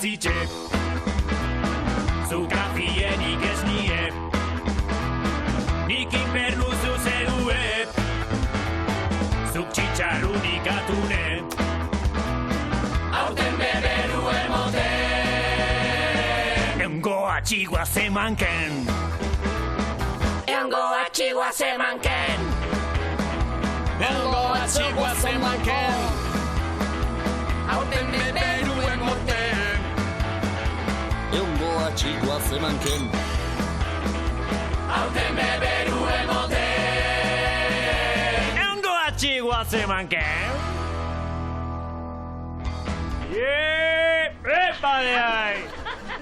zitxe. Zu grafienik ez nie, nik inpernuzu zerue, zuk txitxarrunik atune, hauten beberu emote. Eungo atxigua zemanken, eungo atxigua zemanken, eungo atxigua zemanken, hauten beberu emote. Eungo atxigua zemanken, hauten beberu emote. Eungo atxigua zemanken. Epa de ahí.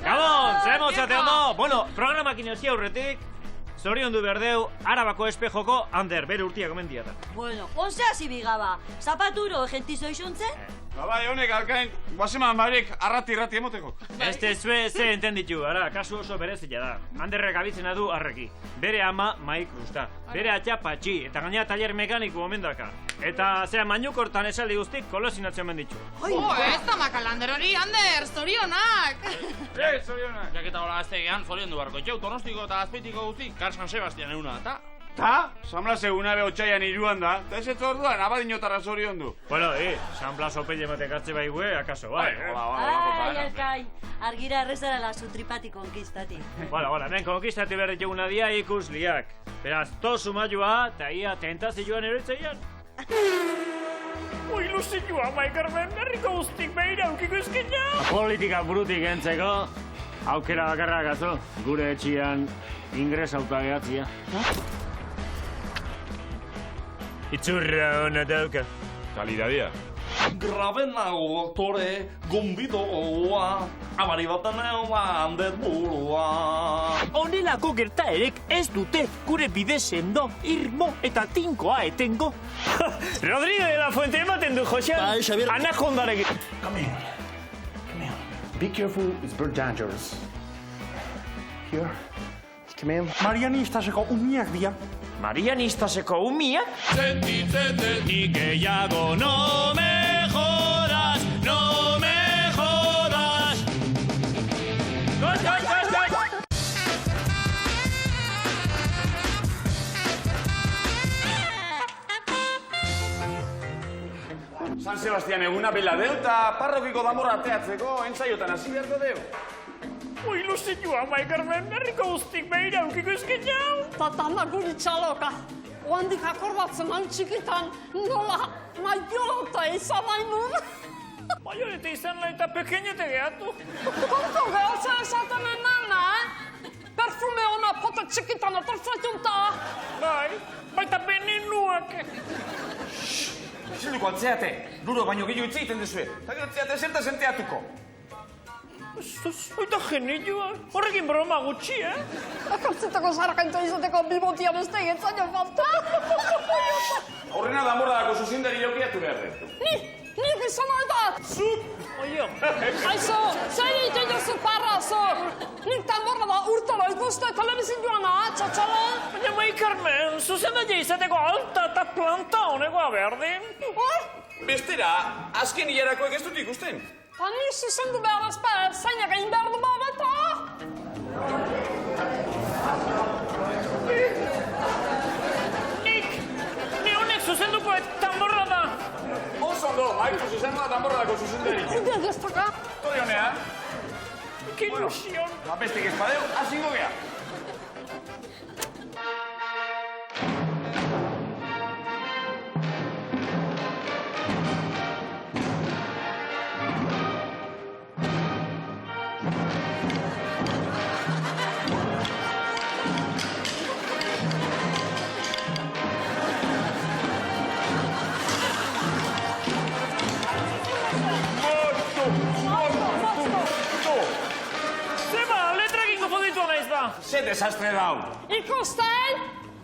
Gabon, zeremos zateando. Bueno, programak inozi aurretik, zoriondu berdeu, Arabako espejoko Ander, bere urtiak omendiata. Bueno, onzea zibigaba, zapaturo egentizo isuntzen? Bai, honek alkain, guazeman barik arrati emoteko. Este zue ze entenditu, ara, kasu oso berezia da. Anderrek abitzena du arreki. Bere ama Maikrusta, bere atxa Patxi, eta gaina taller mekaniko omendaka. Eta zea mainukortan esaldi guztik kolosinatzen menditu. Ez da makalander hori, Ander, zorionak! Zorionak. Jaketa hola aztegean, zorion du barko txau, Donostiko eta Azpeitiko guztik, Kar San Sebastian eguna, eta? Ta? San Blas eguna be otxaian iruan da, eta ez ez orduan, abadinotara zorion du. Bueno, San Blas opelle matek atze baigue, akaso, bai? Ai, alkai, argira errezarala zu tripati konkistati. Bueno, hemen konkistati behar dituguna dia ikusliak. Beraz, tozu maioa, eta ia tentazioan eroitzeian. Ilusioa, Maikarmen, herriko guztik behira aukiko eskina. Politika burutik entzeko, aukera bakarrak azo, gure etxian ingres autageatzia. Itzurra hona dauka. Kalidadia. Grabenago doktore, gombidoa, abari baten handet burua. Honelako gertaerek ez dute gure bide sendo, irmo eta tinkoa etengo. Rodrigo de la Fuente ematen du, Josean. Bai, Xabier. Anakondarekin. Come here. Be careful, it's very dangerous. Here. Come in. Marianistaseko umiak dira. Marianistaseko umia? Sentitzete nik gehiago, no me jodas, no me jodas. Goi! San Sebastian eguna bela deu eta parrokiko damorra ateatzeko entzaiotan hasi beharko deu. Ilusioa, Maikarmen, herriko guztik behira aukiko eskina. Tatama guri txaloka, oandik akordatzen hau txikitan, nola maiolota izan bainun. Maiorete izan nahi eta pekenete gehatu. Kontu gehotzen esaten enana, perfume ona pota txikitan atortzaitunta. Bai, baita beninuak. Isilduko altzeate, luro baino gehiago hitz egiten duzue. Eta gero altzeate zerta zenteatuko. Oita genioa, horrekin broma gutxi, Akartzitako sarakainto izateko bibotia beste egitzaino falta. Horrena damorradako zuzindari jokiatu behar dut. Nik izan da! Zut! Oio! Aizo, zer egiten jozu parrazo! Nik tamborrada urtero ikuste telebizioana, txatxala? Baina Maikarmen, zuzendaia izateko alta eta planta honekoa behar den. Bestera, azken hilarakoek ez dut ikusten. Ta ni zuzendu behar azper, zeinak egin behar du babeta? Ni honek zuzenduko tamborra da. Oso ondo, Maikru zuzendu da damorradako zuzindari. Kudeak ez taka? Tori honea. Que ilusión. Bestik espadeu, hasingo gea. Ze desastre dau. Ikusten?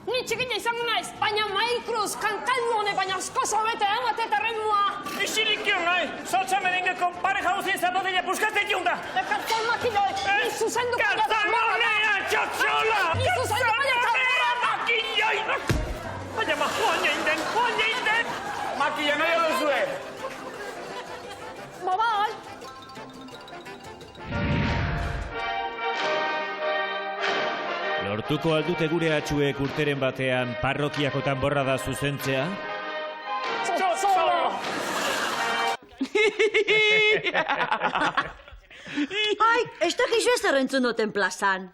Ni txikina izango naiz, baina Maikruz kantailu honek baina asko zabete eta errenua. Isilik jo nahi, saltza medingeko pareja guzien zapatilla puskatzen junda. Kartzal makiloi, ni zuzendu Kartzalmonea, txotxola! Ni zuzendu Kartzalmonea, makiloi! Baina joan jainden! Makilla nahi duzue. Babai. Lortuko aldute gure atxuek urteren batean parrokiako tanborrada zuzentzea? Ai, ez dakizu ez errentzun duten plazan.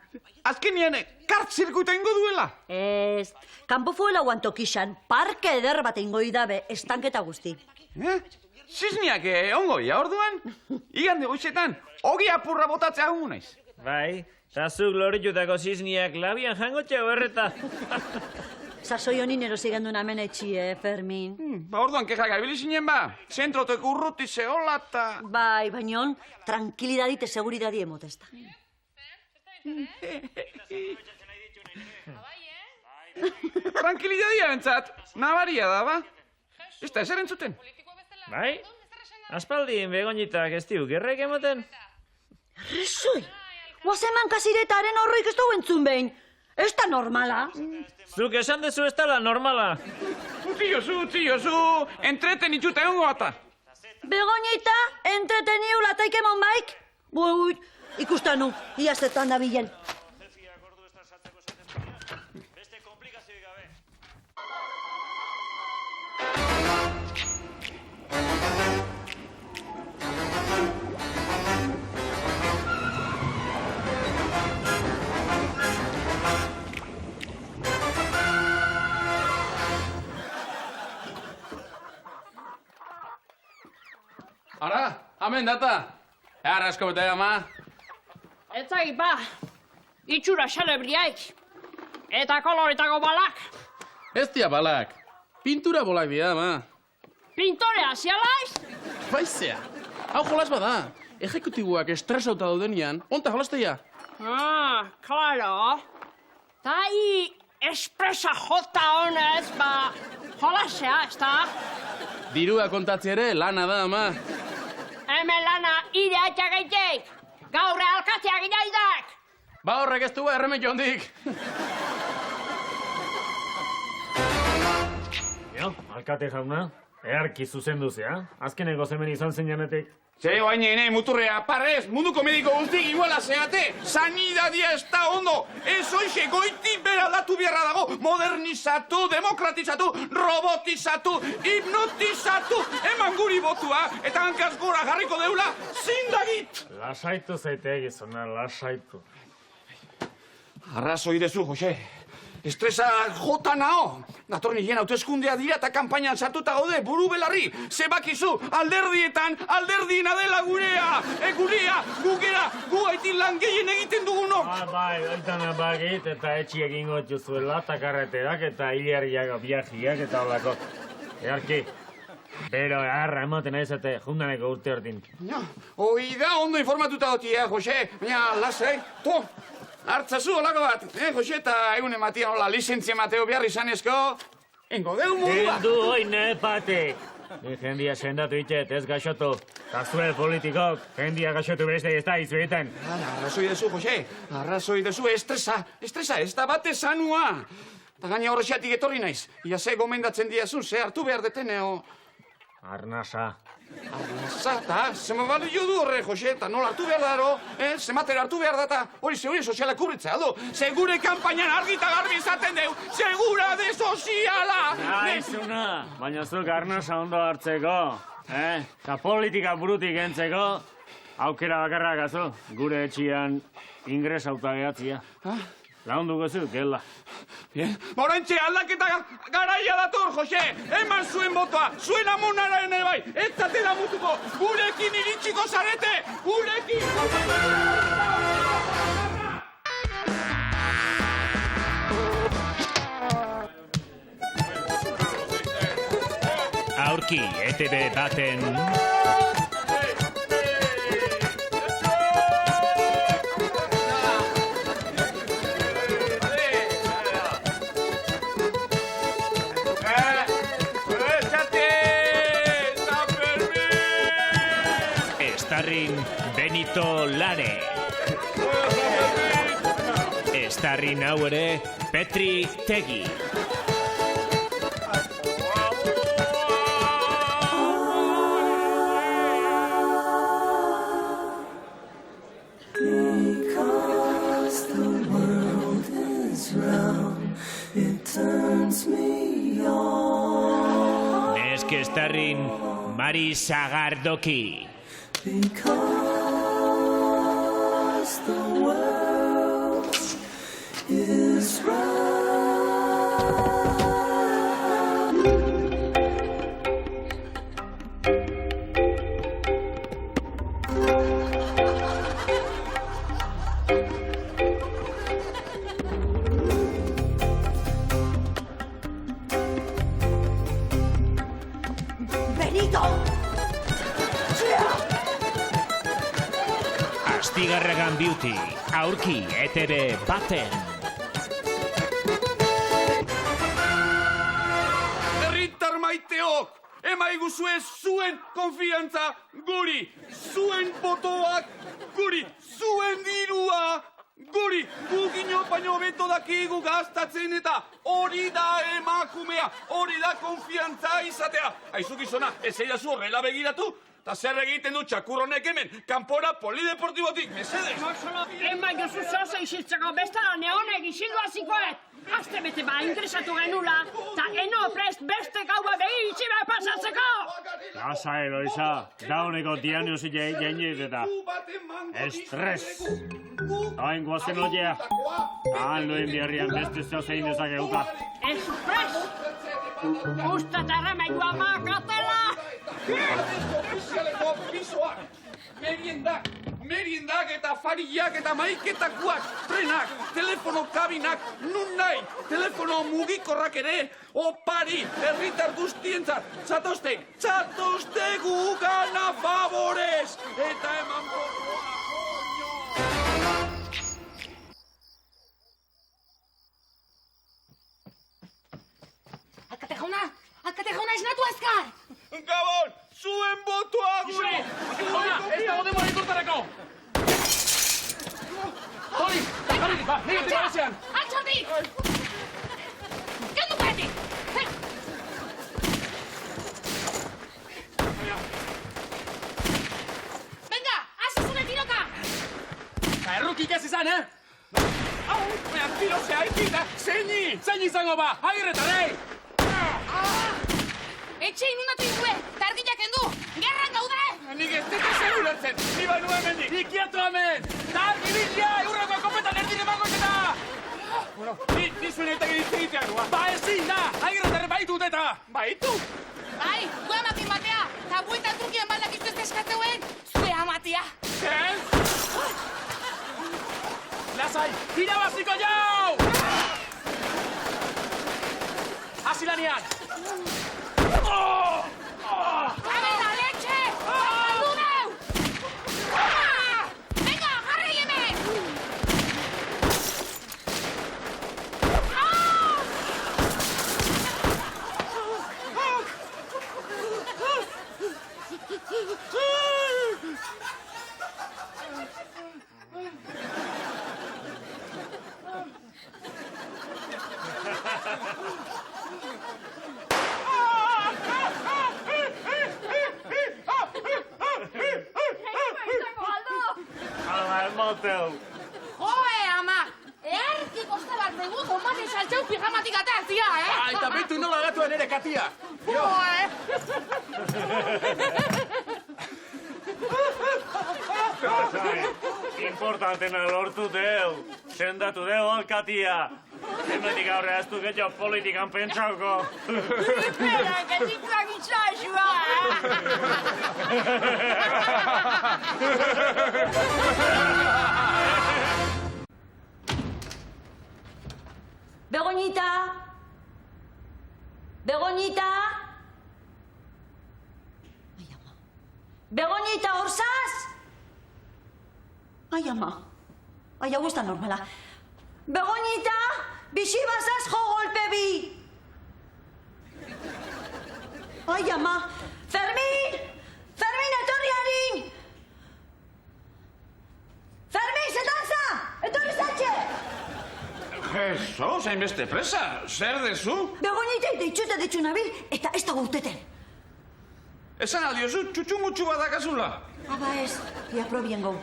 Azkenien, kart zirkuita ingo duela. Ez, kanpo fuela guantokixan, parke eder bat ingo idabe, estanketa guzti. Zizniak ongoia, orduan? Igande goizetan, ogi apurra botatzea hongo naiz. Bai, zazuk loritutako zizniak labian jangotxea berreta. Sasoi honin erosigen duen amen etxie, Fermin. Orduan kexak abili zinen zentrotek urruti zehola eta... Bai, baina tranquilidadit eta seguridadi emotesta. Tranquilidadia bentzat, nabaria da, ba? Ez da ezer entzuten. Bai? Aspaldin begonitak ez diuk gerrek emoten? Rezoi! Guazeman kasiretaren horroik ez dugu entzun behin. Ez da normala. Zuk esan dezu ez dala normala. Utzi jozu, entreten itxuta egongo ata. Begonita, entreteniu lataikemon baik? Bui, ikustanu, iaztetan da bilen. Ara, amen data. Ara asko bete ama. Etzai, ba, itxura xelebriaik. Eta koloretako balak. Ez dia balak. Pintura bolak dira, ama. Pintorea, zialaiz? Baizea. Hau jolas bada. Ejekutiboak estresauta daudenian, onta jolasteia. Claro. Ta hi espresa jota honez, ba, jolasea, ez da? Dirua kontatzi ere lana da, ama. Hemen lana ire atxagaitek. Gaur alkatzea gidaidak. Ba horrek ez du erremeio hondik. Jo, alkate jauna, earki zuzenduzea. Azkeneko zemen izan zeinanetik. Zeo haine, muturrea, parrez, munduko mediko guztik iguala zeate. Sanidadia ez da ondo. Ez hoxe goiti beraldatu beharra dago. Modernizatu, demokratizatu, robotizatu, hipnotizatu. Eman guri botua, eta hankaz gora jarriko deula, zindagit. Lasaitu zaite gizona, lasaitu. Arrazoi dezu, Jose. Estresa jota nao. Datorren hilen hauteskundea dira eta kanpainan sartuta gaude buru belarri. Zebakizu, alderdietan, alderdiena dela gurea. Gurea, gugera, gu haitin lan gehien egiten dugunok. Bai, oitan abagit eta etxi egingo juzuela, eta karreterak eta hilarriak, biajiak eta holako. Earki, bero harra ematen aizate jundaneko urte hortin. Hoi da, ondo informatuta gotia, Jose. Baina, lasai, to. Hartzazu olako bat, Jose, eta egun ematia hola lizentzia Mateo behar izanezko. Engo deu modua. Endu oine, patik. Ni jendia sendatu itxet, ez gaixotu. Ta zuen politikok, jendia gaixotu beste ez da izuetan. Arrazoi dezu, Jose. Arrazoi dezu, estresa ez da bate sanua. Ta gaina horrexiatik etorri naiz. Ia ze gomendatzen diazun, ze hartu behar deteneo. Arnasa. Arnasa, eta zema bali jodu horre, Jose, eta nola hartu behar daro, zematera hartu behar data, hori soziala kubritzea, do. Segure kanpainan argi eta garbi izaten deu, segura de soziala! Naizuna, baina zuk arnasa ondo hartzeko, eta politika burutik entzeko, aukera bakarra gazo, gure etxian ingresauta gehatzia. Launduko zu, gela. Bien, borantxe aldaketa garaia dator, Jose! Eman zuen botoa, zuen amonaren ere bai! Ez zatela mutuko, gurekin iritsiko zarete! Gurekin! Aurki, ETV baten... Estarrin Benito Lare. Estarrin hau ere Petri Tegi. Because the world is Neskestarrin Mari Sagardoki. Astigarragan Beauty, aurki ETV baten. Herritar maiteok, emaiguzue zuen konfiantza guri, zuen botoak guri, zuen dirua guri, gugino baino beto dakigu gastatzen eta hori da emakumea, hori da konfiantza izatea. Aizu gizona, ez eidazu horrela begiratu? Ta zer egiten du txakurronek hemen, kanpora polideportibotik, mesedez. Ema jozu zoze isiltzeko bestela neonek isildu hasikoet. Aste bete ba interesatu genula, ta eno prest beste gaua behi itxiba pasatzeko. Lasa, Eloisa, dauneko diagnozile jainez eta estres. Hain guazen oiea, han loen biharrian beste zeo zein dezakeuta. Espres! Usta eta remeioa makatela! Ofizialeko pisoak, meriendak eta fariak eta maiketakuak, trenak, telefono kabinak, nun nahi, telefono mugikorrak ere, opari, herritar guztientzat, txatozte gugana favorez, eta eman borroa, Alkate jauna esnatu azkar! Gabon, zuen botoa gure! Ona, ez dago demora ikurtarako! Hori, negetik barezean! Altxordik! Kendu paretik! Venga, hasi zure tiroka! Eta errukik ez izan, Hau, baina tiro zehaikita, zeini! Zein izango ba, agirretarei! Etxe inundatu izue, tardiak endu, gerran gaude! Nik ez dut ezer ulertzen, ni banu hemendik! Ikiatu hemen! Da, gibilia, eurreko kopetan erdik emango eta! Bueno, ni zuen eta egitea nua. Ba ezin da, agirretarre baitut eta! Baitu? Bai, gu amatin batea, eta bueltan Turkien baldak iztu ez eskatzeuen, zue amatia! Zen? Lasai, irabaziko jau! Hasi lanean! Abeta, letxe! Aldu deu! Venga, jarri hemen! Motel. Joe, ama! Erki koste bat dugu tomate saltxau pijamatik atartzia, Eta bitu nola gatuen ere katia! Importantena lortu deu. Sendatu deu alkatia. Hemetik aurre aztu getxo politikan pentsauko. Espera, que zitzak itxasua, Begoñita! Begoñita! Ai, ama. Begoñita, orzaz? Ai, ama. Ai, hau ez da normala. Begoñita, bixi bazaz jo golpe bi. Ai, ama. Fermin! Fermin, etorri harin! Fermin, zetanza! Etorri zatxe! Eso, zainbeste presa, zer dezu? Begoñita deitxu eta deitxu nabil, eta ez da gauteten. Esan aldiozu, txutxu-mutxu badakazula. Aba ez, ia probien gau.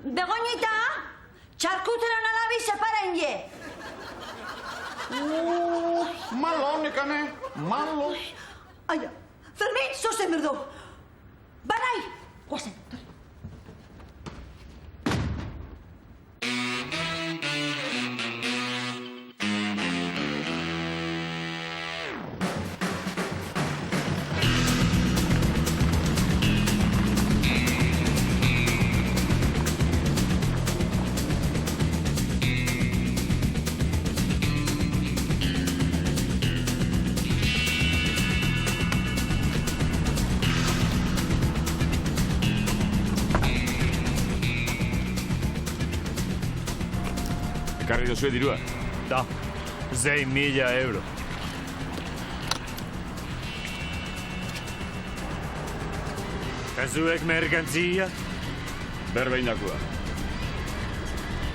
Begoñita, txarkuteron alabi separen je. nekane, malo. Aia, Fermin, zozen berdo. Barai, guazen. Ekarri dozue dirua. Da, 6.000 euro. Kazuek merkantzia? Berbeindakoa.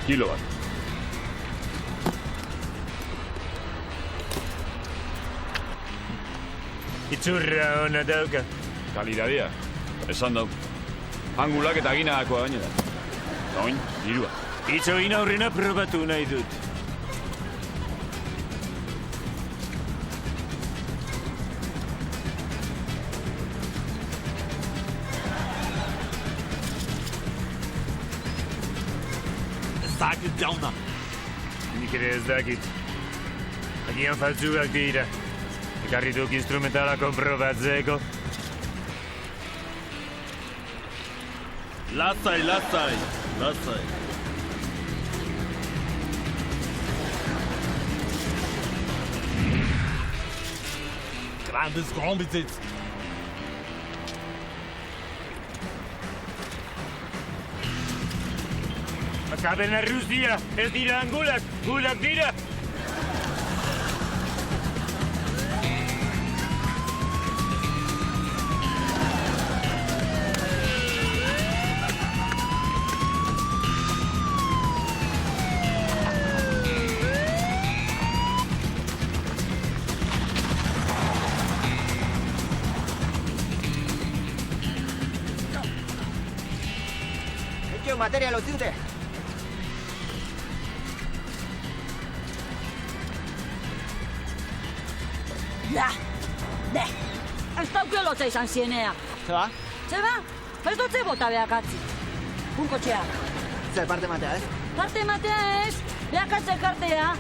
Kilo bat. Itzurra hona dauka. Kalidadia. Esan dau. Angulak eta ginadakoa gainera. Eta oin, dirua. Itzoin aurrena probatu nahi dut. Sag jauna. Nik ere ez dakit. Agian faltsuak dira. Ekarri duk instrumentala konprobatzeko. Lasai. Grandes Grundbesitz. Akaben arruz dira, ez dira angulak, gulak dira. Material utzi dute. Ez dauke lotza izan zienea. Zeba? Zeba? Ez dutze bota behakatzi. Unkotxea. Zer parte matea, ez? Parte matea ez. Behakatze kartea.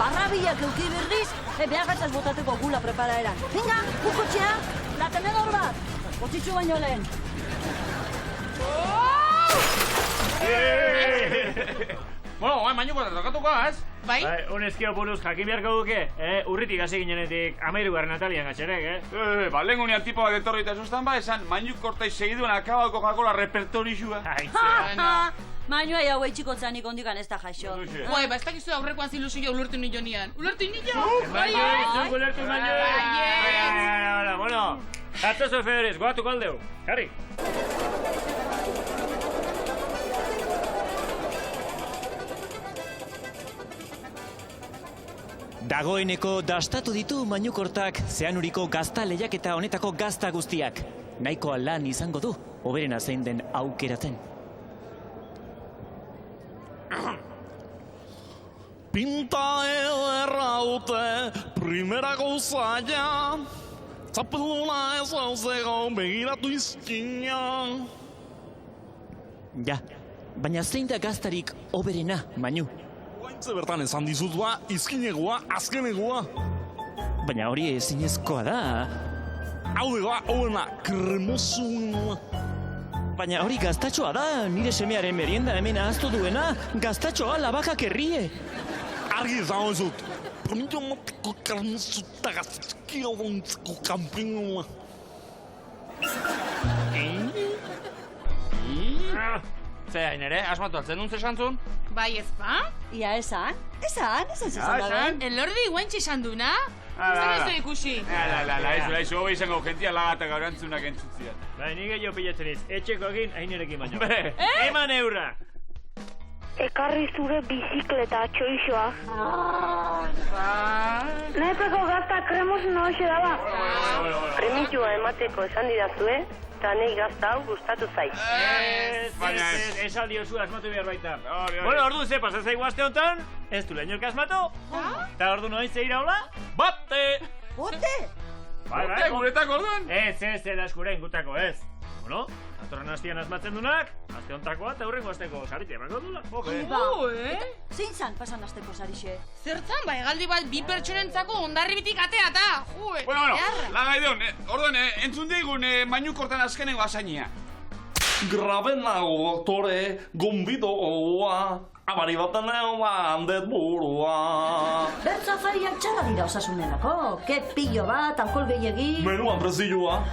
Barrabilak euki berriz, behakatzaz botateko gula preparaeran. Venga, unkotxea, la tenedor bat. Botzitzu baino lehen. Bueno, mainuko eta tokatuko, ez? Bai? Honezkio buruz jakin beharko duke, urritik hasi ginenetik 13 Natalian gatxerek, Ba, lehen gunean tipo bat etorri eta zoztan ba, esan Mainu kortai segiduen akabako jakola repertorixua. Mainua jau eitxikontzanik ondikan ez da jaixo. Bai, ba, ez dakizu aurrekoan zilusio ulertu nio nian. Ulertu nio? Zuk ulertu Mainu! Bueno, atzozo Federez, goatuko aldeu. Jarri! Dagoeneko dastatu ditu Mainukortak Zeanuriko gazta lehiaketa honetako gazta guztiak. Nahikoa lan izango du, hoberena zein den aukeratzen. Pinta ederra dute, primerako zaila. Txapeluna ez hauzego begiratu izkina. Ja, baina zein da gaztarik hoberena, Mainu? Guaintze bertan esan dizutua, izkinegoa, azkenegoa. Baina hori ezinezkoa da. Hau degoa, hoena, kremosuena. Baina hori gaztatxoa da, nire semearen merienda hemen ahaztu duena. Gaztatxoa labakak herrie. Argi izango ezut. Promito mateko kremosuta gaztizkia dontzeko kampinoa. Zer hain ere, asmatu altzen nun zesantzun? Bai, ez ba? Ia esan da ben. Elordi guantxe esan duna? Zer ez du ikusi? Aizu, hobe izango gentia lagatak gaurantzunak entzutziat. Bai, nik gehiago pilatzen iz, etxeko egin ainerekin baino. Eman eurra! Ekarri zure bizikleta txoixoa. Nepeko gazta kremos noxe daba. Premitua emateko esan didazue, eta nahi gazta hau gustatu zait. Baina esaldi osu asmatu behar baita. Bueno, ordu ze pasaz zaigu aste honetan, ez du lehinork asmatu. Eta ordu noiz zeira hola? Bate! Bote! Bai, guretako orduan? Ez, da eskurein gutako ez. Bueno, datorren hastian asmatzen dunak, aste hontakoa eta hurrengo asteko sarite emango dula. Zein zan pasan asteko sarixe? Zertzan, hegaldi bat bi pertsonentzako ondarribitik ateata, Bueno, lagaideon, orduan, entzun digun Mañukortan azkenengo asainia. Grabenago, doktore, gonbidoa, abari baten handet burua. Bertzafariak txara dira osasunerako. Ke pillo bat, alkohol gehiegi. Menuan prezioa.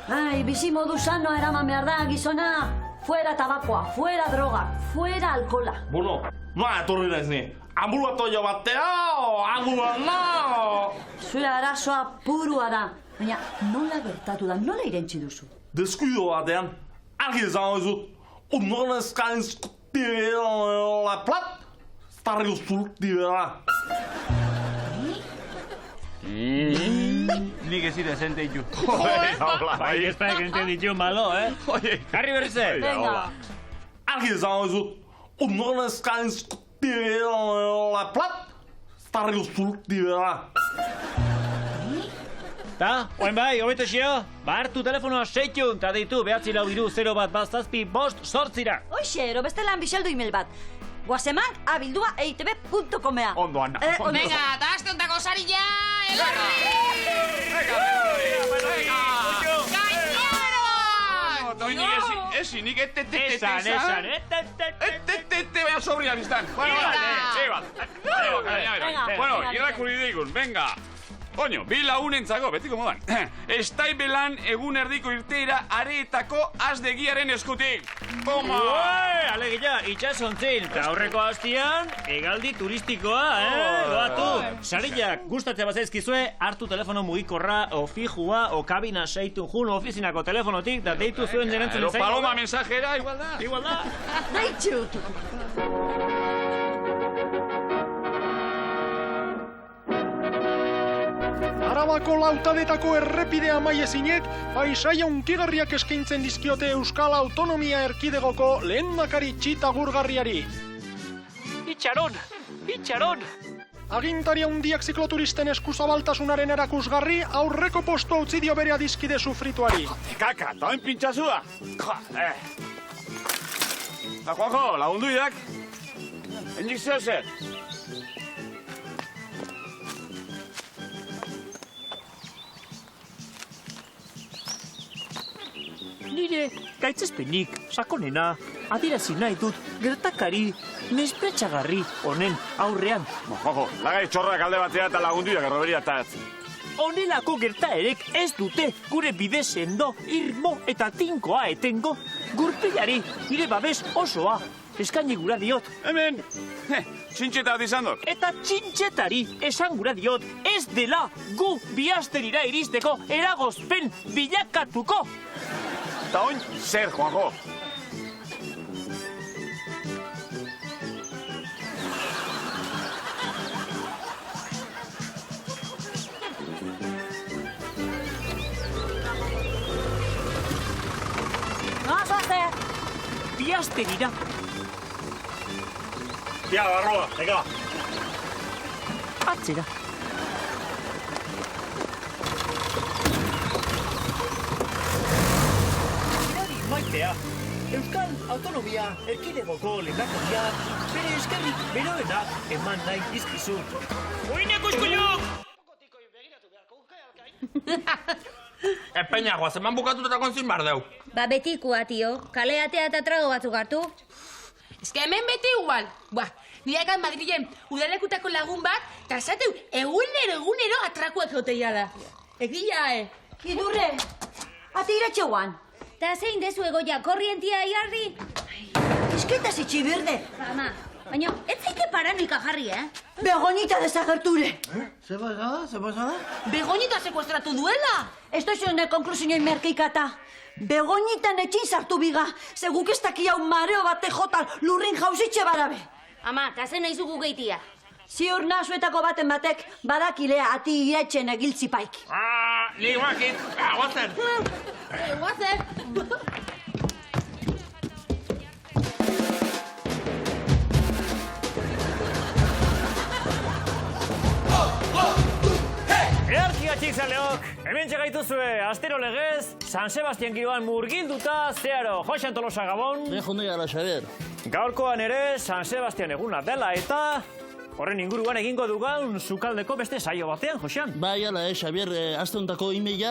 Ai, bizi modu sanoa eraman behar da, gizona. Fuera tabakoa, fuera droga, fuera alkohola. Bueno, etorri naiz ni. Ambulatoio batea, Zure arazoa purua da. Baina, nola gertatu da, nola irentzi duzu? Deskuido batean, argi izango dizut. Ondoren eskanzkutibela plat, starri uzultibela. Nik ez ira zen deitu. Bai, ez da egiten ditu malo, Jarri berrize. Venga. Argi izango dizut. Ondoren eskanzkutibela plat, starri uzultibela. Ta, oen bai, hobeto xeo, hartu telefonoa seitun, ta deitu 944-015-5 Hoxe, bestela bixaldu email bat. Guazeman, abildua eitb.comea. Ondo, Ana. Venga, eta aste hontako sarila, elarri! Gainero! Ezi, nik esan. Baina sobria biztan. Bueno, irakurri digun, venga. Coño, bi lagunentzako, betiko modan. Estaibelan egun erdiko irteira areetako azdegiaren eskutik. Toma! Alegia, itxasontzin, eta aurreko hastian, hegaldi turistikoa, Goatu, sarillak gustatzea bazaizkizue, hartu telefono mugikorra, o fijua, o kabina seitun jun ofizinako telefonotik, da deitu zuen jerentzen zaino. Paloma mensajera, igual da. Deitxu! Arabako lautadetako errepide amaiezinek paisaia hunkigarriak eskaintzen dizkiote Euskal Autonomia Erkidegoko lehendakari txita gurgarriari. Itxaron! Agintari handiak zikloturisten eskuzabaltasunaren erakusgarri aurreko posto utzi dio bere adiskide sufrituari. Kaka, tauen pintxazua! Juanjo, lagundu idak? Endik zeo zer? Nire gaitzespenik, sakonena, adierazi nahi dut gertakari mespretxagarri honen aurrean. Jojo, lagai txorrak alde batea eta lagunduak erroberia tatz. Honelako gertaerek ez dute gure bide sendo, irmo eta tinkoa etengo. Gurpilari nire babes osoa eskaini gura diot. Hemen, txintxeta izan dok. Eta txintxetari esan gura diot ez dela gu bihasterira iristeko eragozpen bilakatuko. Eta oin, zer, Juanjo? Noazoazte! Bihasterira. Ja, barroa, ega. Atzera. Maitea, Euskal Autonomia Erkidegoko lehendakaria bere eskerrik beroena eman nahi dizkizu. Oineko eskuiluk! Peña, guazeman bukatuta konzin bar deu. Ba betikoa, tio. Kaleatea eta trago batzuk hartu. Eske hemen beti igual. Nirekan Madrilen udalekutako lagun bat, eta esateu egunero atrakuak joteia da. Egia, Idurre, atiratxe guan. Ta zein dezu egoia korrientia iarri? Esketa zitsi berde. Ama, baina ez zaite paranoika jarri, Begoñita desagerture. ¿Se pasada? Begoñita sekuestratu duela. Esto zuen konklusioin merkeikata. Begoñitan etxin sartu biga, seguk ez dakia un mareo bate jotan lurrin jauzitxe barabe. Ama, ta zen nahi zugu geitia. Ziur nasuetako baten batek badakilea ati iretxen egiltzipaik. Ni guakit, guazen. Guazen. Earkia gatxik zaleok, hemen txegaituzue, astero legez, San Sebastian giroan murgilduta, zeharo, Joxan Tolosa Gabon. Jonde gara, Xabier. Gaurkoan ere, San Sebastian eguna dela eta... Horren inguruan egingo dugan sukaldeko beste saio batean, Josean. Bai, ala, Xabier, aste hontako imeia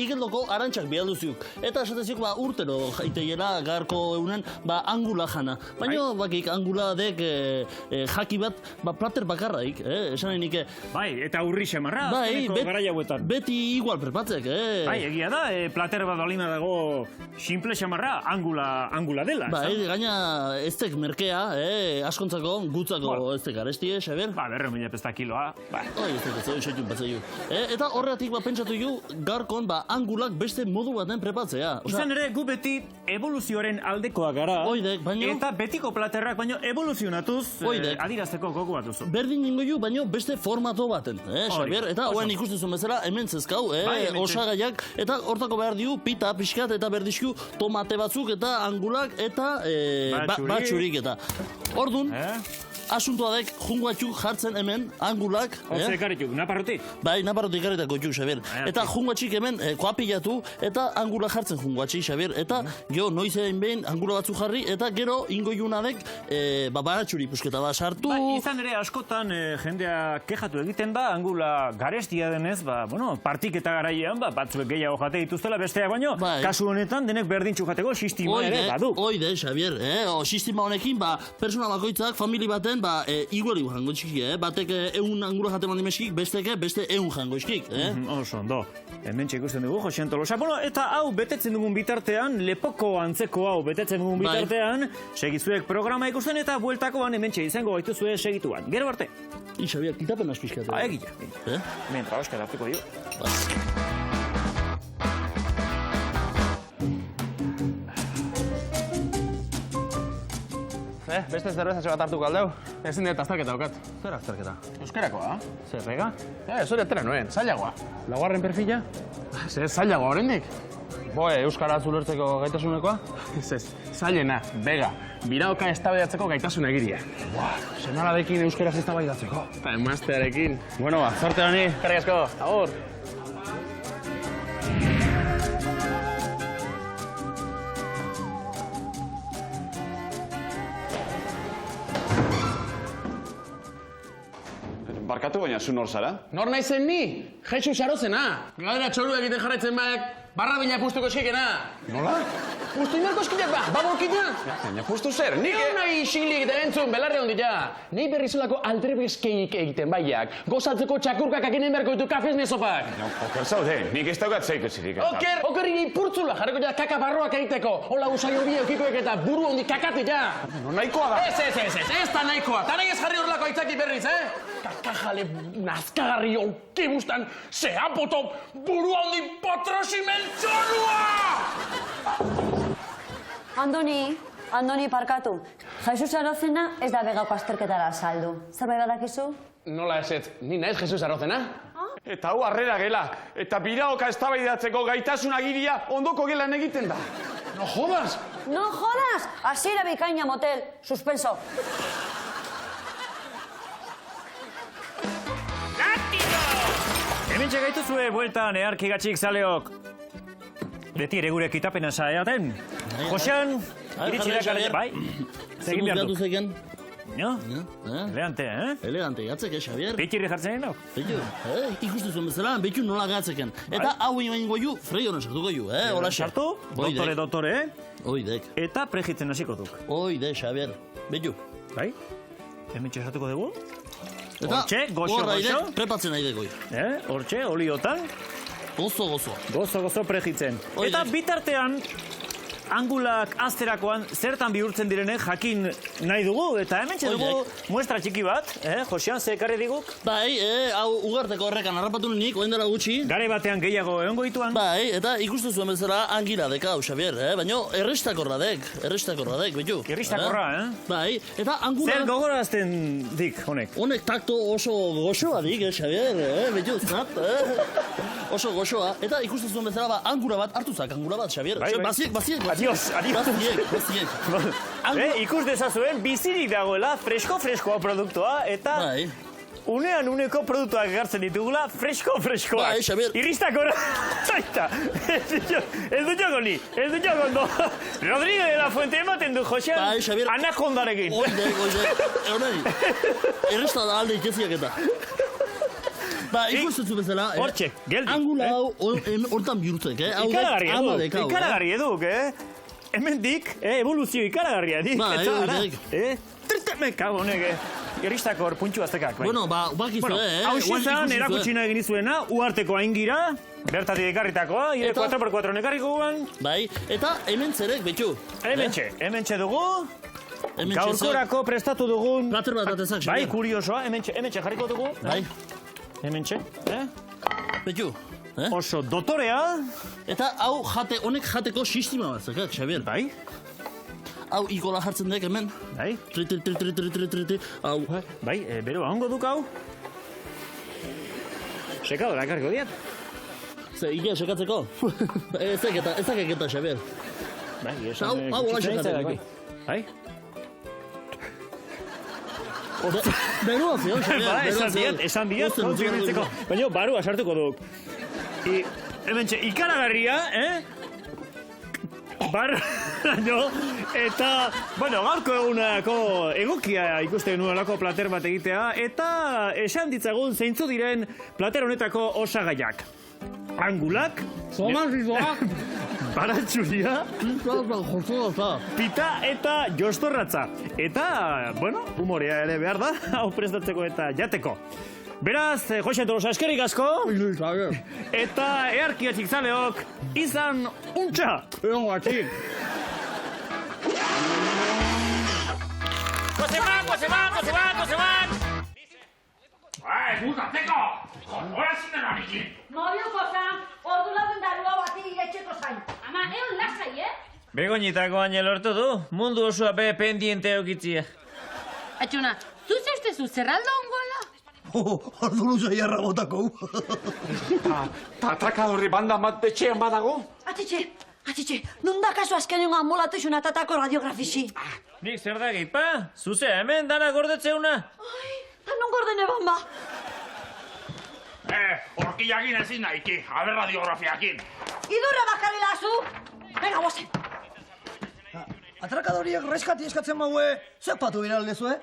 igeldoko arantxak bialduziuk. Eta esateziuk, urtero jaiteiela garko eunen, angula jana. Baina, bakik, angula dek jaki bat, plater bakarraik, esan nik. Bai, eta urri semarra, azkeneko gara jauetan. Beti igual prepatzek, Bai, egia da, plater bat balima dago simple semarra, angula dela. Bai, gaina ez tek merkea, askontzako, gutzako ez tek arestie, Xabier? Ba, 200 kiloa. Ba. Oi, ez dut, batzaiu. Eta horretik pentsatu ju, garkon, angulak beste modu baten prepatzea. Izan ere, gu beti evoluzioaren aldekoa gara. Oidek, baino... Eta betiko platerrak, baino evoluzionatuz adirazteko gogo bat duzu. Berdin ningo ju, baino beste formato baten, Xabier? Eta hoen ikustezun bezala, hemen zezkau, osagaiak, eta hortako behar diu, pita, pixkat, eta berdizku tomate batzuk, eta angulak, eta batxurik, eta... Ordun, asuntoa dek, junguatxuk jartzen hemen, angulak. Hortze ekarrituk, naparrotik? Bai, naparrotik ekarritako txuk, Xabier. Eta junguatxik hemen koapilatu, eta angula jartzen junguatxik, Xabier. Eta, geho, noiz egin behin, angula batzuk jarri, eta gero, ingo junadek, baratxuri pusketa bat sartu. Bai, izan ere, askotan jendea kejatu egiten da, angula garestia denez, partik eta garaian, batzuek gehiago jate dituztela besteak baino, kasu honetan, denek berdintxu jateko sistema ere badu. Oide, Xabier, sistema honekin, persona bakoitzak, famili baten, igual jango txiki, batek 100 angula jate mandi meskik, beste 100 jango eskik, Oso, ondo. Hemen ikusten dugu, Josean Tolosa. Eta hau betetzen dugun bitartean, lepoko antzeko hau betetzen dugun bitartean, segizuek programa ikusten eta bueltakoan hemen izango gaituzue segituan. Gero arte. Xabier, kitapen azpizkatu. Egia. Hemen trabaskara hartuko dio. Beste zerbezatxo bat hartuko aldeu. Ezin dut azterketa okat. Zer azterketa? Euskarakoa. Zerrega? Zori atera nuen, zailagoa. Laugarren perfila? Zer, zailagoa horrendik? Euskara ulertzeko gaitasunekoa? Ez, zailena, bega. Biraoka eztabaidatzeko gaitasun egiria. Senaladekin euskaraz eztabaidatzeko. Eta emaztearekin. Bueno, zorte honi. Eskerrik asko. Agur. Barkatu baina zu nor zara? Nor naizen ni? Jesus Arozena. Galdera txoru egiten jarraitzen barra bina pustuko eskikena. Nola? Pustu inarko eskinak babolkina? Baina pustu zer, nik... Nahi xilik eta entzun, belarre hondita. Nei berrizolako aldrebeskeik egiten baiak. Gozaltzeko txakurkak akinen berko ditu kafez nesopak. Oker zaude, nik ez daukat zeikusirik. Oker iri purtzula, jarriko ja kaka barroak egiteko. Hola usai hobi eukikoek eta buru hondi kakatu ja. No nahikoa da. Ez da nahikoa. Ta nahi ez jarri horrelako aitzaki berriz, Kakajale nazkagarri onkibustan zehapoto buru hondi patrosimen txorua! Andoni parkatu. Jesus Arozena ez da begauko azterketara saldu. Zerbait badakizu? Nola ezetz, ni naiz Jesus Arozena? Eta hau harrera gela, eta biraoka eztabaidatzeko gaitasun agiria ondoko gelan egiten da. No jodas! No jodas! Hasiera bikaina motel, suspenso. Hemen txegaituzue bueltan earki gatxik zaleok. Beti ere gure kitapena saeaten. Josean, iritzileak alete, bai? Zegin behar duk. No? Elegante, Elegante, gatzek, Xabier? Pitirri jartzen egin, Betu, ikustu zuen bezala, betu nola gatzeken. Eta hau ingo ju, freionan sartuko ju, hola sartu, doktore, Oidek. Eta prejitzen hasiko duk. Oide, Xabier, betu. Bai? Hemen txesatuko dugu? Eta, goxo. Prepatzen nahi dekoi. Hortxe, oliotan. Gozo prejitzen. Eta bitartean, angulak azterakoan zertan bihurtzen direnek jakin nahi dugu. Eta hemen dugu muestra txiki bat, Josean, ze ekarri diguk? Bai, hau ugarteko horrekan harrapatu nik, oen dela gutxi. Gare batean gehiago egongo dituan. Bai, eta ikustu zuen bezala angila deka, Xabier, baina errestakorra dek, betu. Errestakorra, Bai, eta angula... Zer gogorazten dik, honek? Honek takto oso goxoa dik, Xabier, betu, zat, oso goxoa. Eta ikustu zuen bezala, angula bat, hartuzak angula bat, Xabier. Baziek. Adiós. Baziek. Ikus dezazuen, bizirik dagoela, freskoa produktua, eta unean uneko produktuak egartzen ditugula, freskoak. Bai, Xabier. Irristako zaita. Ez du joko ondo. Rodrigo de la Fuente ematen du, Josean, Bai, Xabier. anakondarekin. Oide. Irrista da alde itxeziak eta. Ba, ikusten zu bezala, Hortxe, geldi. Angula hau hortan bihurtzek, Ikaragarri eduk, Hemendik, evoluzio ikaragarria dik. Ba, Me kago honek, irristako hor puntxu aztekak. Bueno, bakizu, Hau xizan, erakutsi nahi genizuena, uarteko aingira, bertatik ekarritakoa, 4x4 nekarriko guan. Bai, eta hemen zerek, betxu. Hementxe dugu. Gaurkorako prestatu dugun. Plater bat atezak, Bai, kuriosoa, hementxe jarriko dugu. Bai. Hementxe, Betxu. Oso dotorea. Eta hau honek jateko sistema bat, zekak, Xabier. Bai. Hau ikola jartzen dek hemen. Bai. Tri. Hau. Bai, bero ahongo duk hau. Sekado dakarko diat. Ze, Ike, sekatzeko? Ezakeketa, Xabier. Bai, esan... Hau, hola sekatzeko. Bai. Berua zio, Xabier. Esan diat, kontzik nintzeko. Baina, barua sartuko duk. Hementxe, ikaragarria, eta, bueno, gaurko egunako egokia ikusten nuelako plater bat egitea, eta esan ditzagun zeintzu diren plater honetako osagaiak. Angulak, baratxuria, pita eta jostorratza. Eta, bueno, humorea ere behar da, hau prestatzeko eta jateko. Beraz, Jose Tolosa, eskerrik asko. Eta earkiatxik zaleok, izan untxa. Egon gatxik. Gozeman! Gustatzeko! Hora zinen horikin! Mobiuko zan, ordu lauden darua bati etxeko zain. Ama, egon lasai, Begoñitako baina lortu du, mundu osoa pendiente eukitzia. Atxuna, zu zeustezu zerraldo ongola? Ordu luza jarra botako. Ta atrakadorri banda bat betxean badago? Atitxe, nundakazu azkenengo amolatu izuna tatako radiografisi. Nik zer da gehipa? Zuzea hemen dana gordetzeuna? Ai, non gordene bamba. Horkiakin ezin nahiki, aber radiografiakin. Idurra bakarela zu. Venga, bozen. Atrakadoriek reskati eskatzen maue, zuek patu biraldezu,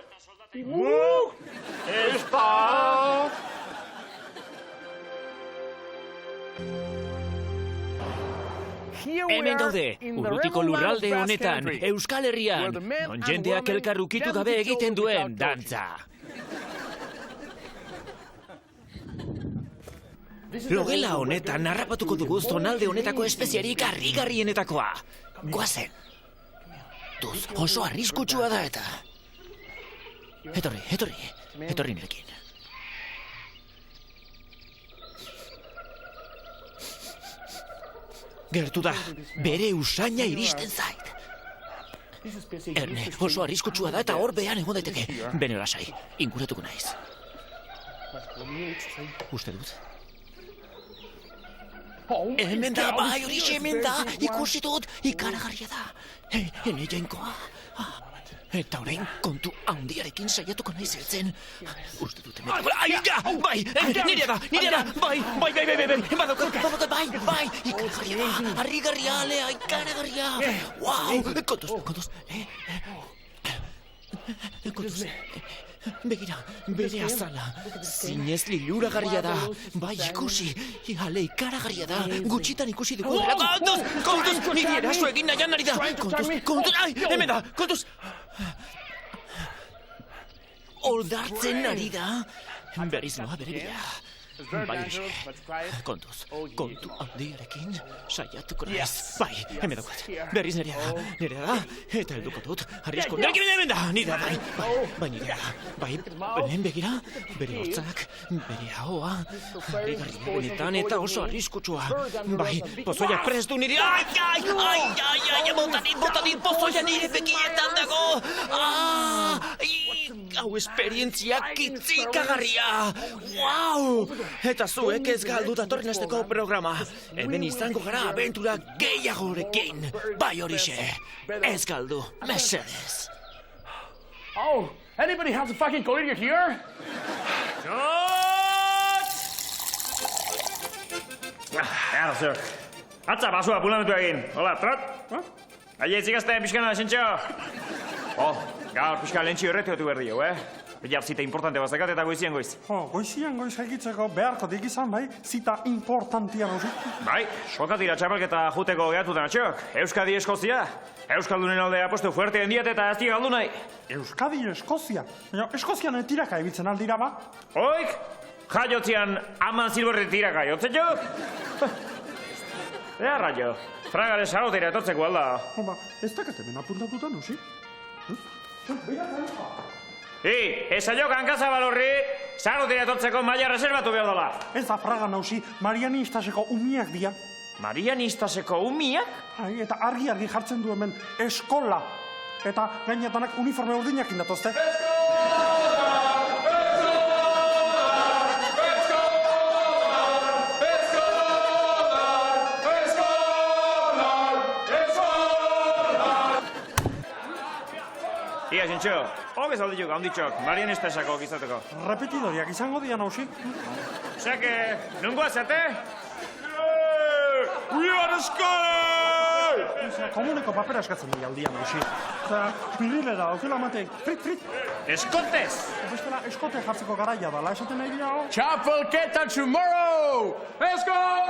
Ez da! Hemen gaude, urrutiko lurralde honetan, Euskal Herrian, non jendeak elkarrukitu gabe egiten duen dantza. Logela honetan harrapatuko dugu zonalde honetako espeziarik harrigarrienetakoa. Goazen. Duz, oso arriskutsua da eta. Etorri nirekin. Gertu da, bere usaina iristen zait. Erne, oso arriskutsua da eta hor behan egon daiteke. Bene lasai, inguratuko naiz. Uste dut. Hemen da, bai horixe hemen da, ikusi dut, ikaragarria da. Hene jainkoa. Eta orain kontu handiarekin saiatuko naiz heltzen. Uste dut hemen... Aia! Bai! Nirea da! Bai! Badaukat! Bai! Ikaragarria da! Harrigarria, alea! Ikaragarria! Wow! Kontuz! Kontuz! Begira, bere azala. Zinez liluragarria da. Bai, ikusi. Ale, ikaragarria da. Gutxitan ikusi dugu. Kontuz! Niri eraso egin nahian ari da. Kontuz! Ai, hemen da! Kontuz! Oldartzen ari da. Berriz noa bere bila. Bai, kontuz, kontu handiarekin saiatuko naiz. Bai, hemen daukat. Berriz nerea da, eta helduko dut. Arrisko, hemen da, nire da, bai, nire da. Bai, hemen begira, bere hortzak, bere ahoa, harrigarria benetan eta oso arriskutsua. Bai, pozoiak prestu nire, ai, botadit, pozoia nire begietan dago. Hau esperientziak kitzikagarria. Wow! Eta zuek ez galdu datorren asteko programa. Hemen izango gara abentura gehiagorekin. Bai horixe. Ez galdu, mesedez. Oh, anybody has a fucking career here? Zeok. Atza, basua, pulamentu egin. Hola, trot. Aia itzikazten pixkana, Xentxo. Gaur pixka lentxio erretiotu behar dio, Bila zita importante bazakat eta goizien goiz. Goizien goiz egitzeko beharko dik izan, bai? Zita importantia nauzi. Bai, sokatira txapelketa juteko gehatutan atxok. Euskadi Eskozia. Euskaldunen alde apostu fuerte hendiat eta azti galdu nahi. Euskadi Eskozia? Baina, Eskozian tiraka ebitzen aldira, ba? Oik, jaiotzian aman zilberri tiraka jotzetxok. Ea, raio, fragare sarotera etortzeko alda. Ez dakat hemen apuntatuta, nauzi? Ezaiok hankazabal horri, sarotera etortzeko maila reservatu behar dela. Ez da fraga nauzi, Marianistaseko umiak dira. Marianistaseko umiak? Eta argi jartzen du hemen eskola. Eta gainetanak uniforme urdinak indatozte. Ia, Xentxo, hogez aldiuk handitxok, Marianistasako gizateko. Repetidoriak izango dira nauzi. Seke, nungoa zate? We are Euskal! Komuneko papera eskatzen dira aldian nauzi. Eta pirilera, okela matek, frit. Eskotez! Bestela, eskote jartzeko garaia dala, esaten nahi dira, Txapelketa tomorrow! Eskol!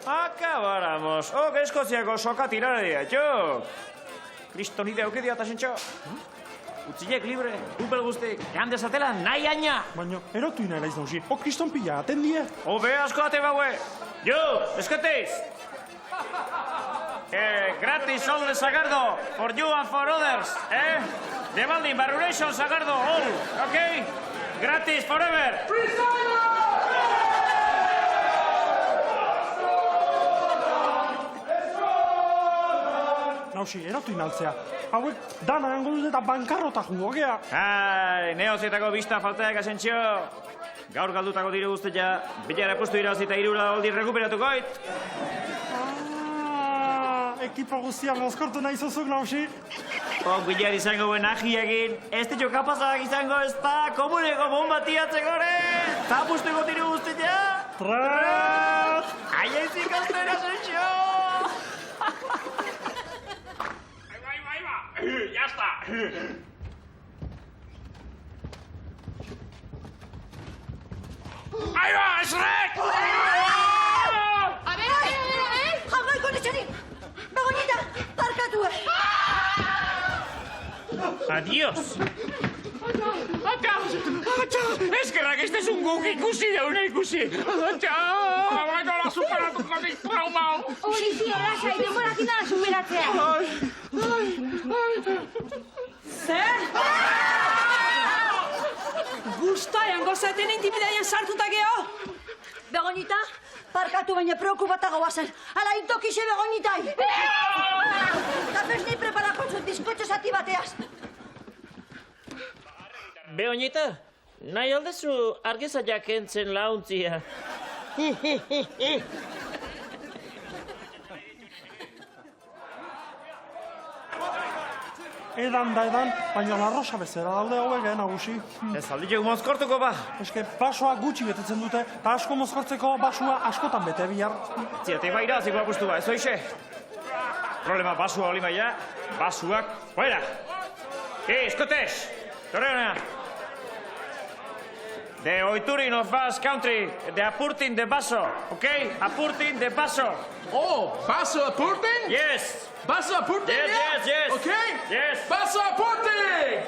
Akabáramos. Eskoziako soka tirare dira, txok. Kristo nide auke diata, Xentxo. Utzilek libre, upel guztik, ehan dezatela nahi aina. Baina, erotu ina elaiz nauzi. Kriston pila, atendie. Be asko ate baue. Jo, eskoteiz. Gratis all de Sagardo, for you and for others, De Baldin, Barruration Sagardo, all, okay? Gratis forever. Nauzi, erotu inaltzea. Hauek dana hango dut eta bankarrota jungo, gea. Neozietako bista faltaek, Asensio. Gaur galdutako dire guztia, bilara postu irazita irula oldi rekuperatukoit. Ekipo guztia mozkortu nahi zuzuk, nauzi. Bilar izango buen ahi egin, ez ditxo kapazak izango ez da komuneko bomba tiatzeko, Zapustuko dire guztia. Trat! Aia izikazten, Asensio! Ya está. Ahí va, Shrek! A ver. Jaugaiko netxarik! Begoñita, parkatu! Adiós. Eskerrak, este es un guk ikusi dauna ikusi. Nola superatuko dik trauma. Hori zio, lasai, demorakin da superatzea. Zer? Guztaian gozaten intimidaian sartuta geho? Begoñita, parkatu baina preokupatago bazen. Ala intokixe Begoñitai! Eta besni preparako zut bizkotxo zati bateaz. Begoñita, nahi aldezu argizaiak entzen launtzia. Edan, baina la rosa bezera daude hauek, nagusi. Ez aldiok mozkortuko ba. Eske, basoa gutxi betetzen dute, eta asko mozkortzeko basua askotan bete bihar. Ziate baira, zikoa apustu ba, ez oixe. Problema basua oli maia, basuak, fuera. Eskotes, torreona. The Oiturin of Basque Country, the Apurtin de Baso, okay? Apurtin de Baso. Oh, Baso Apurtin? Yes. Baso Apurtin? Yes. Okay? Yes. Baso Apurtin!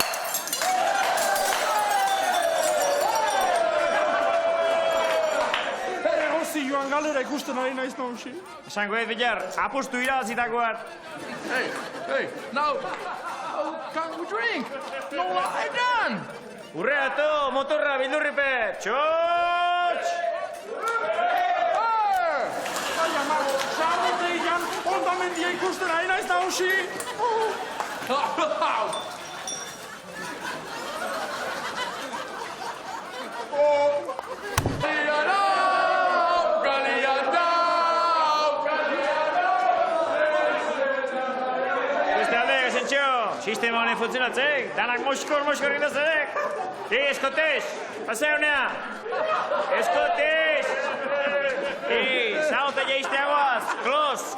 Joan galera ikusten ari naiz nausi. Esango ez bilar, apustu irabazitakoan. Hey, now, can we drink? No, I'm done! Urreatu, motorra, bildurripe! Txotx! Ai, ama, sarroteian, ondamendia ikusten ari naiz nausi. Siste sistema honen funtzionatzen. Danak moskor indazek. Eskotes, pasea honea. Eskotes. Zaute jeizteagoaz.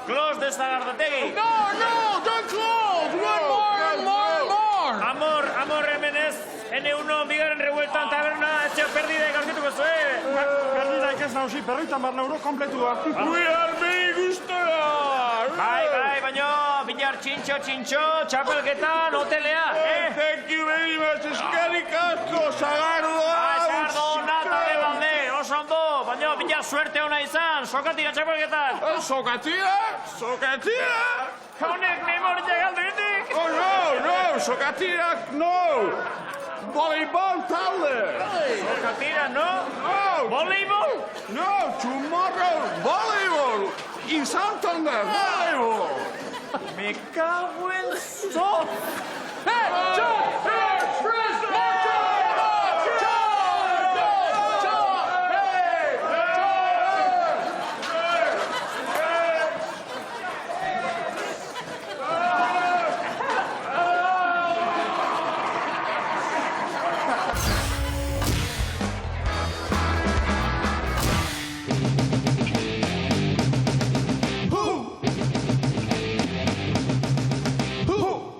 Klos dezagardategi. No, don't close! One more! Amor hemenez. N1 bigarren revueltan taberna, etxeo perdida ikaskituko zuen. Perdida ikaz nauzi, €50 kompletua. Guiar behi guztora! Bai, baino, bilar txintxo, txapelketan, hotelea, Thank you very much, eskerrik asko, Sagardo! Sagardo, nata de balde, oso ondo, baino, bilar suerte hona izan, sokatira txapelketan. Sokatira? Honek memoria galdu ditik. Oh, no, sokatirak, no! Voleibol talde! Sokatira, no? No! Voleibol? No, tomorrow, voleibol! In Santander, voleibol! Me cago en so...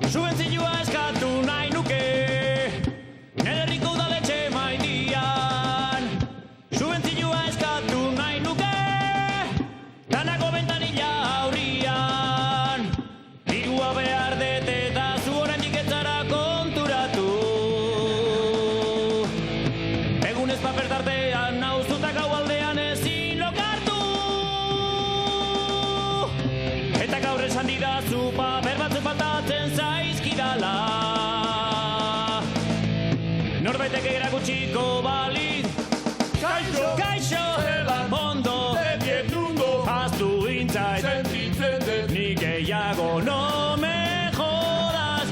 Subentzioa eskatu nahi nuke, nire herriko udaletxe maitian. Subentzioa eskatu nahi nuke, danako bentanilla aurrian. Dirua behar dut eta zu oraindik ez zara konturatu. Egunez paper tartean nauzutak hau aldean ezin lokartu. Eta gaur esan didazu paper batzuk faltatzen zaizkidala. Norbaitek erakutsiko baliz. Kaixo, zelan ondo, zebietundo, haztu intzait, sentitzen dut, nik gehiago, no me jodas.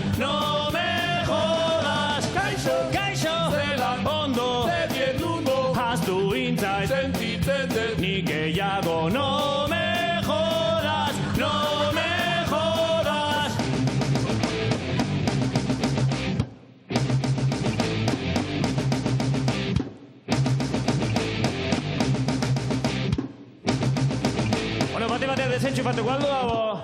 Kaixo, zelan ondo, zebietundo, haztu intzait, sentitzen dut, nik gehiago, no me jodas. Bueno, bate desenchufatuko aldo dago.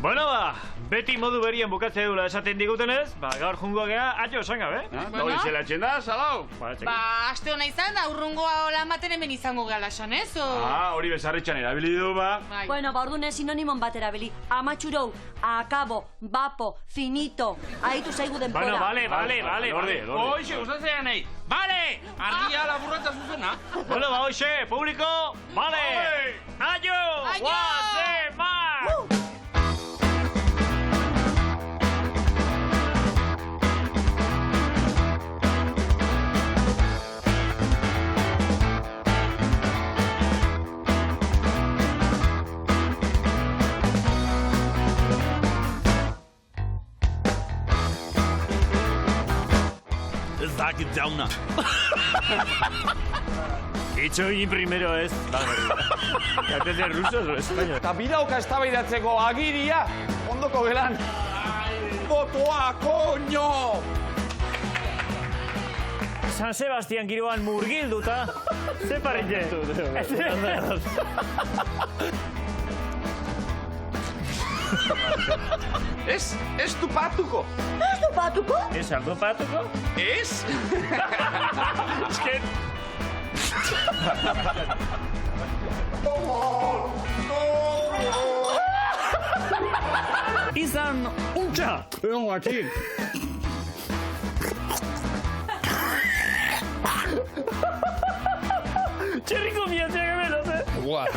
Bueno, beti modu berien bukatze dula esaten digutenez, gaur jungo gea, atxo esan gabe. Hori zela txenda, salau? Aste hona izan da, urrungoa lan baten hemen izango gehala esan, ez? Hori bezarritxan erabili du, ba. Bueno, ordune sinonimon bat erabili. Amatxurou, akabo, bapo, finito. Aitu zaigu denpora. Bueno, vale. Hoxe, gustatzen nahi. Bale! Argia laburreta zuzena. Bueno, hoxe, publiko, vale! Aio! Guaze, mar! Ez dakit jauna. Itxoin primero ez. Gaten de rusos o español. Eta bidauka eztabaidatzeko agiria, ondoko gelan. Botoa, koño! San Sebastian giroan murgilduta. Ze paritxe? Ez tupatuko. Ez tupatuko? Ez aldopatuko? Ez? Esken... Izan untxa! Egon guatik. Txerriko miatzeak hemen, Guat.